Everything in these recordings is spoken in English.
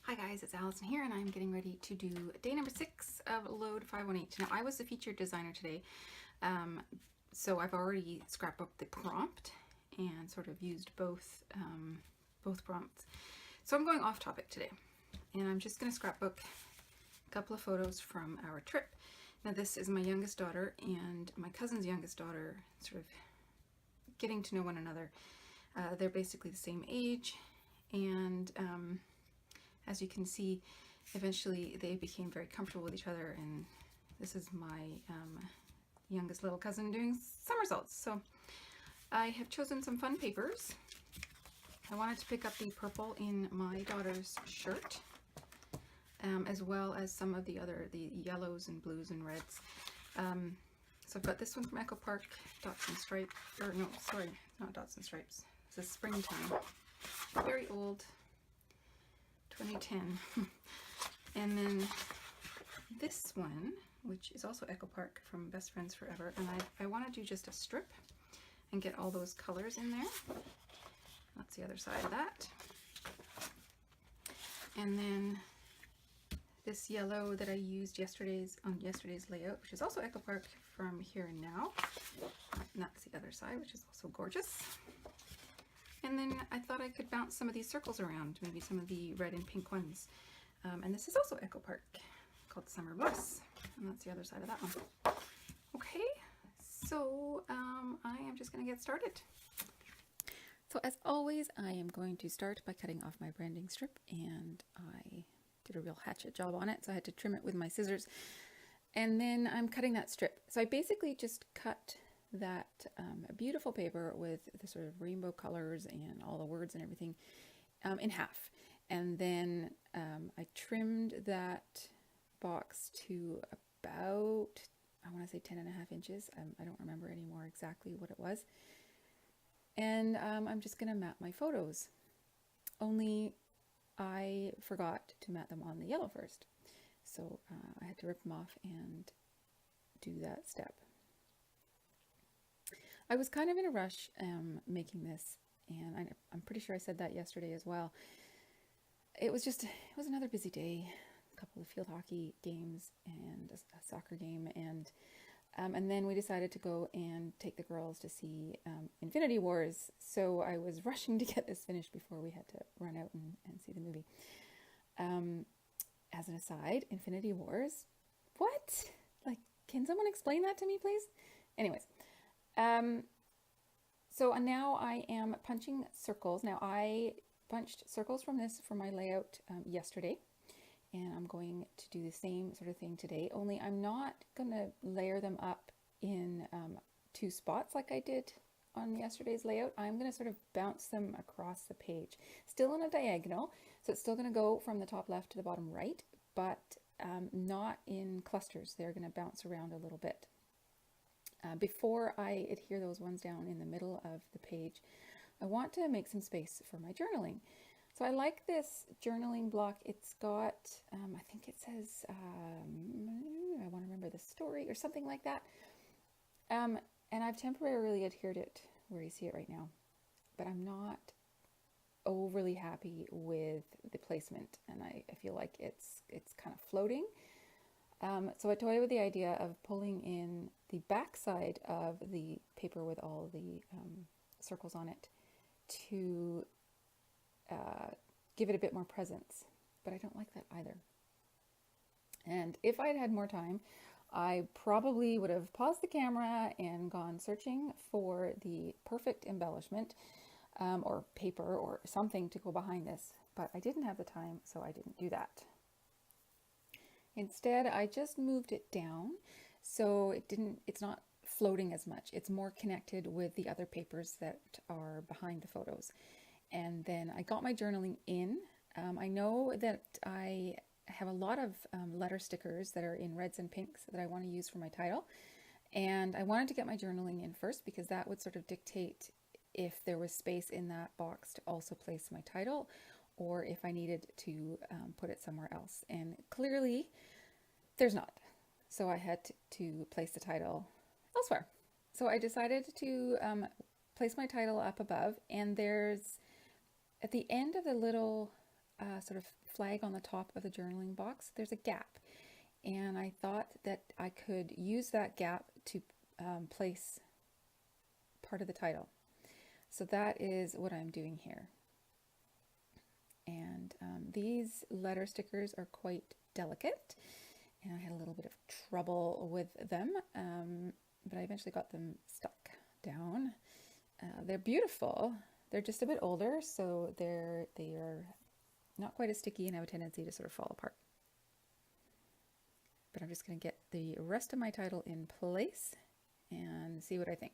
Hi guys, it's Allison here and I'm getting ready to do day number 6 of Load 518. Now I was the featured designer today, so I've already scrapbooked the prompt and sort of used both prompts. So I'm going off topic today and I'm just going to scrapbook a couple of photos from our trip. Now this is my youngest daughter and my cousin's youngest daughter, sort of getting to know one another. They're basically the same age, and as you can see, eventually they became very comfortable with each other, and this is my youngest little cousin doing somersaults. So I have chosen some fun papers. I wanted to pick up the purple in my daughter's shirt, as well as some of the yellows and blues and reds. So I've got this one from Echo Park, Dots and Stripes, or no, sorry, not Dots and Stripes. It's a Springtime, very old, 2010. And then this one, which is also Echo Park from Best Friends Forever, and I want to do just a strip and get all those colors in there. That's the other side of that. And then this yellow that I used on yesterday's layout, which is also Echo Park from Here and Now. And that's the other side, which is also gorgeous. And then I thought I could bounce some of these circles around, maybe some of the red and pink ones. And this is also Echo Park, called Summer Bliss. And that's the other side of that one. Okay, so I am just going to get started. So as always, I am going to start by cutting off my branding strip, and I did a real hatchet job on it, so I had to trim it with my scissors. And then I'm cutting that strip. So I basically just cut that beautiful paper with the sort of rainbow colors and all the words and everything in half. And then I trimmed that box to about, I want to say 10.5 inches. I don't remember anymore exactly what it was. And I'm just going to mat my photos. Only I forgot to mat them on the yellow first. So I had to rip them off and do that step. I was kind of in a rush making this, and I'm pretty sure I said that yesterday as well. It was another busy day, a couple of field hockey games and a soccer game, and then we decided to go and take the girls to see Infinity Wars. So I was rushing to get this finished before we had to run out and see the movie. As an aside, Infinity Wars, what? Like, can someone explain that to me, please? Anyways. So now I am punching circles. Now I punched circles from this for my layout yesterday, and I'm going to do the same sort of thing today, only I'm not going to layer them up in 2 spots like I did on yesterday's layout. I'm going to sort of bounce them across the page, still in a diagonal, so it's still going to go from the top left to the bottom right, but not in clusters. They're going to bounce around a little bit. Before I adhere those ones down in the middle of the page, I want to make some space for my journaling. So I like this journaling block. It's got, I think it says, I want to remember the story or something like that. And I've temporarily adhered it where you see it right now, but I'm not overly happy with the placement, and I feel like it's kind of floating. So I toyed with the idea of pulling in the back side of the paper with all the circles on it to give it a bit more presence, but I don't like that either. And if I'd had more time, I probably would have paused the camera and gone searching for the perfect embellishment or paper or something to go behind this, but I didn't have the time, so I didn't do that. Instead, I just moved it down so it's not floating as much. It's more connected with the other papers that are behind the photos. And then I got my journaling in. I know that I have a lot of letter stickers that are in reds and pinks that I want to use for my title. And I wanted to get my journaling in first because that would sort of dictate if there was space in that box to also place my title, or if I needed to put it somewhere else. And clearly there's not. So I had to place the title elsewhere. So I decided to place my title up above, and there's, at the end of the little sort of flag on the top of the journaling box, there's a gap. And I thought that I could use that gap to place part of the title. So that is what I'm doing here. And these letter stickers are quite delicate, and I had a little bit of trouble with them, but I eventually got them stuck down. They're beautiful. They're just a bit older, so they are not quite as sticky and have a tendency to sort of fall apart. But I'm just going to get the rest of my title in place and see what I think.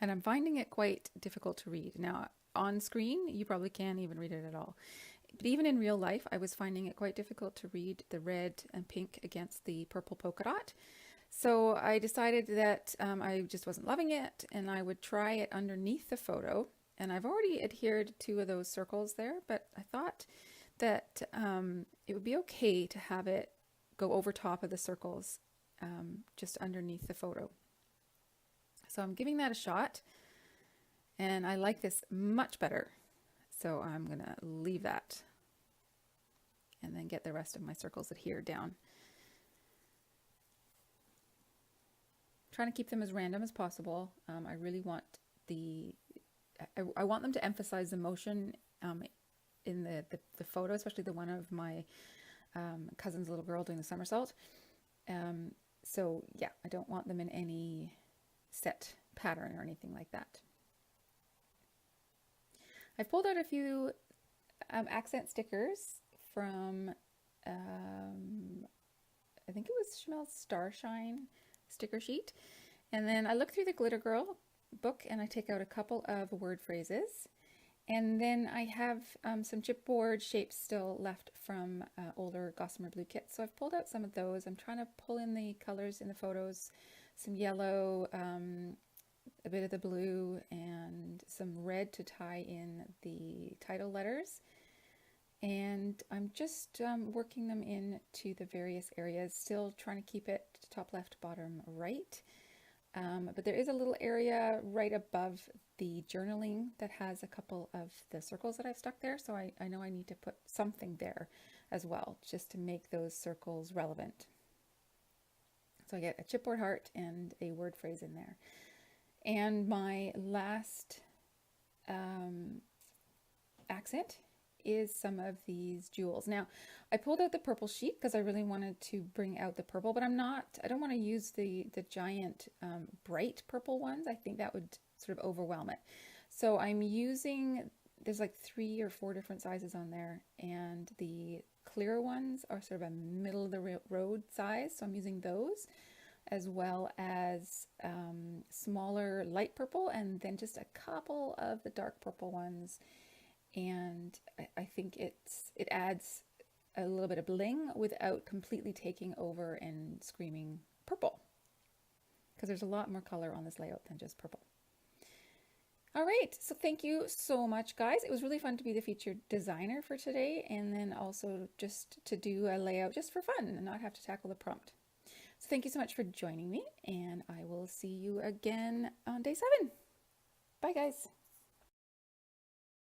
And I'm finding it quite difficult to read. Now, on screen, you probably can't even read it at all. But even in real life, I was finding it quite difficult to read the red and pink against the purple polka dot. So I decided that I just wasn't loving it, and I would try it underneath the photo. And I've already adhered 2 of those circles there, but I thought that it would be okay to have it go over top of the circles just underneath the photo. So I'm giving that a shot, and I like this much better. So I'm going to leave that and then get the rest of my circles adhered down. Trying to keep them as random as possible. I really want I want them to emphasize the motion in the photo, especially the one of my cousin's little girl doing the somersault. So yeah, I don't want them in any set pattern or anything like that. I've pulled out a few accent stickers from, I think it was Chamel's Starshine sticker sheet. And then I look through the Glitter Girl book and I take out a couple of word phrases. And then I have some chipboard shapes still left from older Gossamer Blue kits. So I've pulled out some of those. I'm trying to pull in the colors in the photos, some yellow, a bit of the blue, and some red to tie in the title letters. And I'm just working them into the various areas, still trying to keep it top left, bottom right. But there is a little area right above the journaling that has a couple of the circles that I've stuck there. So I know I need to put something there as well, just to make those circles relevant. So I get a chipboard heart and a word phrase in there. And my last accent is some of these jewels. Now, I pulled out the purple sheet because I really wanted to bring out the purple, but I don't want to use the giant bright purple ones. I think that would sort of overwhelm it. So I'm using, there's like 3 or 4 different sizes on there, and the clear ones are sort of a middle of the road size. So I'm using those, as well as smaller light purple, and then just a couple of the dark purple ones. And I think it adds a little bit of bling without completely taking over and screaming purple, because there's a lot more color on this layout than just purple. All right, so thank you so much, guys. It was really fun to be the featured designer for today, and then also just to do a layout just for fun and not have to tackle the prompt. So thank you so much for joining me, and I will see you again on day 7. Bye, guys.